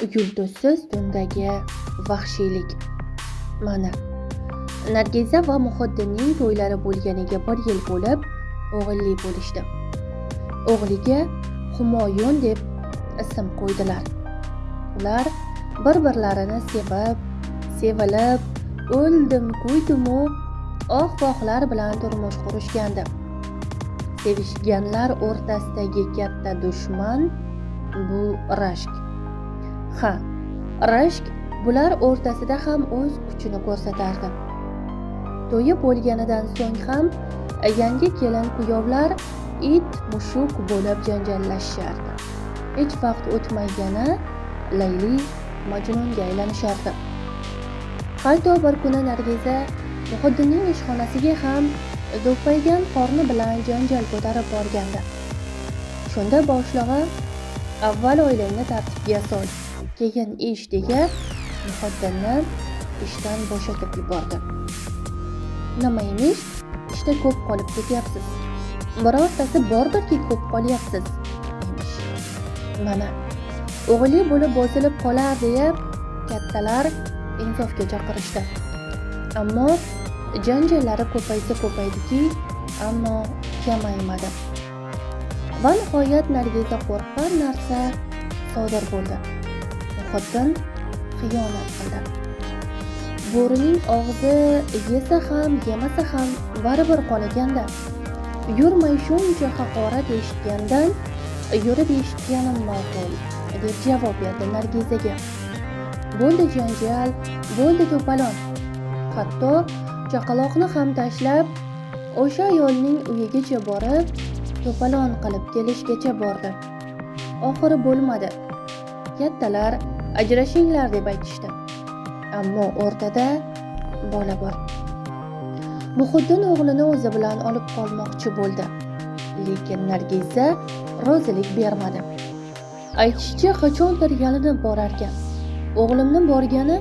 Yulduzsiz tundagi vahshiylik. Mana, Nargiza va Muhiddinning to'ylari bo'lganiga 1 yil bo'lib, o'g'illi bo'lishdi. O'g'liga Humoyun deb ism qo'ydilar. Ular bir-birlarini sevib, sevilib, o'ldim-kuydim-u, oh-vohlar bilan turmush qurishgandi. Sevishganlar o'rtasidagi katta dushman bu rashk. Ha, rashk bular o'rtasida ham o'z kuchini ko'rsatardi. To'yi bo'lganidan so'ng ham yangi kelin kuyovlar it mushuk bo'lib janjallashardi. Hech vaqt o'tmagani Layli Majnunga aylanishardi. Hatto bir kuni Nargiza Muhiddinning ishxonasiga ham do'ppaygan qorni bilan janjal ko'tarib borgandi. Shunda boshlig'i avval oilangni tartibga sol, keyin ish degan Muhiddinni ishdan bo'shatib yubordi. Nima emish? Ishda ko'p qolib ketyapsiz. Birortasi bordirki ko'p qolyapsiz emish. Mana, o'g'li bo'lib bosilib qolar deb kattalar insofga chaqirishdi. Ammo janjallari ko'paydiki, ammo kamaymadi. Va nihoyat Nargiza qo'rqqan narsa sodir bo'ldi. Muhiddin xiyonat qildi. Bo'rining og'zi yesa ham, yemasa ham baribir qolganda, yurmay shuncha haqorat eshitgandan yurib eshitganim ma'qul deb javob berdi Nargizaga. Bo'ldi janjal, bo'ldi to'polon. Hatto chaqaloqni ham tashlab o'sha ayolning uyigacha borib, to'polon qilib kelishgacha bordi. Oxiri bo'lmadi. Kattalar ajrashinglar deb aytishdi. Ammo o'rtada bola bor. Muhiddin o'g'lini o'zi bilan olib qolmoqchi bo'ldi. Lekin Nargiza rozilik bermadi. Aytishicha qachondir yalinib borarkan. O'g'limni borgani,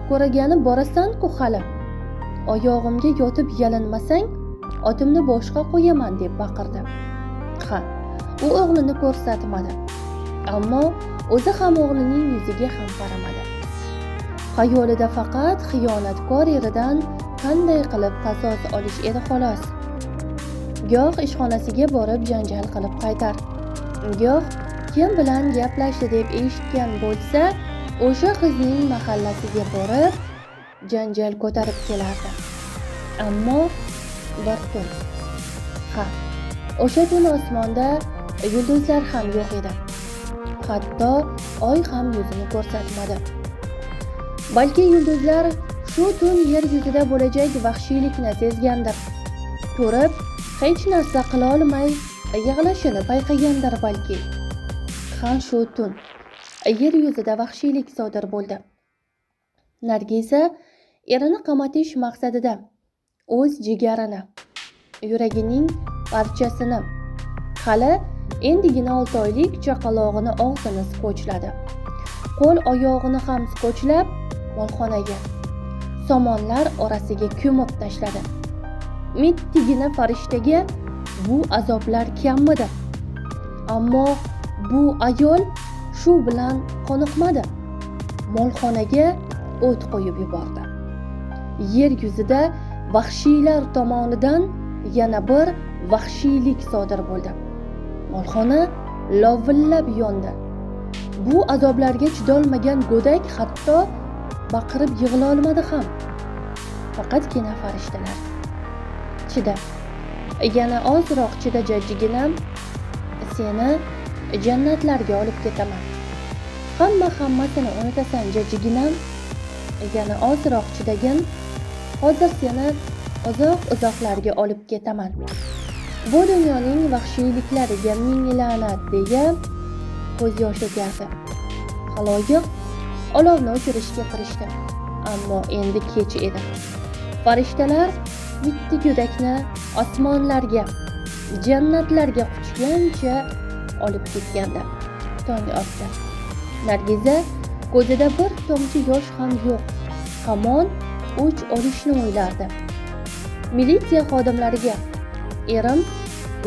ko'ragani borasan-ku hali. Oyog'imga yotib yalinmasang, otimni boshqa qo'yaman deb baqirdi. Ha, u o'g'lini ko'rsatmadi. Ammo o'zi ham o'g'lining yuziga ham qaramadi. Xayolida faqat xiyonatkor eridan qanday qilib qasos olish edi xolos. Goh ishxonasiga borib janjal qilib qaytar. Goh kim bilan gaplashdi deb eshitgan bo'lsa, o'sha qizning mahallasiga borib janjal ko'tarib kelardi. Ammo bir kun. Ha, o'sha kun osmonda yulduzlar ham yo'q edi. Hatto oy ham yuzini ko'rsatmadi. Balki yulduzlar shu tun yer yuzida bo'lajak vahshiylikni sezgandir. Ko'rib, hech narsa qila olmay yig'lashini payqagandir balki. Ha, shu tun yer yuzida vahshiylik sodir bo'ldi. Nargiza erini qamatish maqsadida o'z jigarini, yuragining parchasini, hali endigina 6 oylik chaqalog'ini og'zini skotchladi. Qo'l oyog'ini ham skotchlab molxonaga, somonlar orasiga ko'mib tashladi. Mittigina farishtaga bu azoblar kammidi. Ammo bu ayol shu bilan qoniqmadi. Molxonaga o't qo'yib yubordi. Yer yuzida vahshiylar tomonidan yana bir vahshiylik sodir bo'ldi. Molxona lovillab yondi. Bu azoblarga chidolmagan go'dak hatto baqirib yig'la olmadi ham. Faqatgina farishtalar. Chida. Yana ozroq chida jajjiginam, seni jannatlarga olib ketaman. Hammasini unutasan jajjiginam. Yana ozroq chidagin, hozir seni uzoq-uzoqlarga olib ketaman. Bu dunyoning vahshiyliklariga ming la'nat deya ko'z yosh to'kardi. Xaloyiq olovni o'chirishga kirishdi. Ammo endi kech edi. Farishtalar bitta go'dakni osmonlarga, jannatlarga quchgancha olib ketgandi. Tong otdi. Nargiza ko'zida bir tomchi yosh ham yo'q. Hamon o'ch olishni o'ylardi. Militsiya xodimlariga erim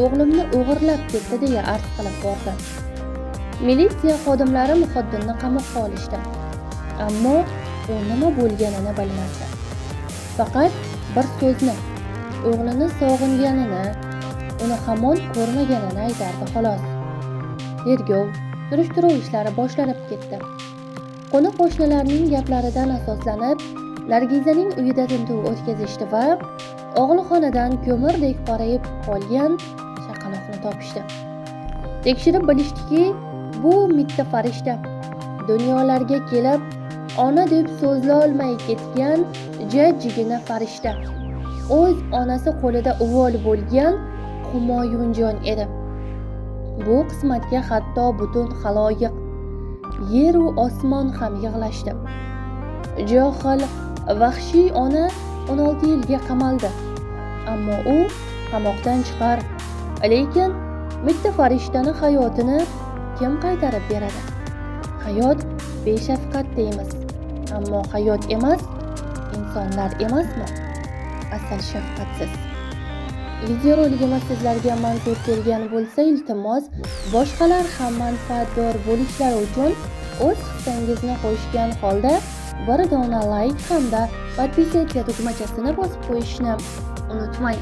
o'g'limni o'g'irlab ketdi deya arz qilib bordi. Militsiya xodimlari Muhiddinni qamoqqa olishdi. Ammo u nima bo'lganini bilmasdi. Faqat bir so'zni, o'g'lini sog'inganini, uni hamon ko'rmaganini aytardi xolos. Tergov, surishtiruv ishlari boshlanib ketdi. Qo'ni-qo'shnilarning gaplaridan asoslanib, Nargizaning uyida tintuv o'tkazishdi va og'ilxonadan ko'mirdek qorayib qolgan chaqaloqni topishdi. Tekshirib bilishdiki, bu mitti farishta, dunyolarga kelib, ona deb so'zlolmay ketgan jajjigina farishta. O'z onasi qo'lida uvol bo'lgan Humoyunjon edi. Bu qismatga hatto butun xaloyiq, yer u osmon ham yig'lashdi. Johil, vahshiy ona 16 yilga qamaldi. Ammo u qamoqdan chiqar. Lekin mitti farishtani hayotini kim qaytarib beradi? Hayot beshafqat deymiz. Ammo hayot emas, insonlar emasmi? Asal shafqatsiz. Videoroligimiz sizlarga manzur kelgan bo'lsa, iltimos, boshqalar ham manfaatdor bo'lishlari uchun o'z hissangizni qo'shgan holda bir dona like hamda podpisatsiya tugmachasini bosib qo'yishni unutmang.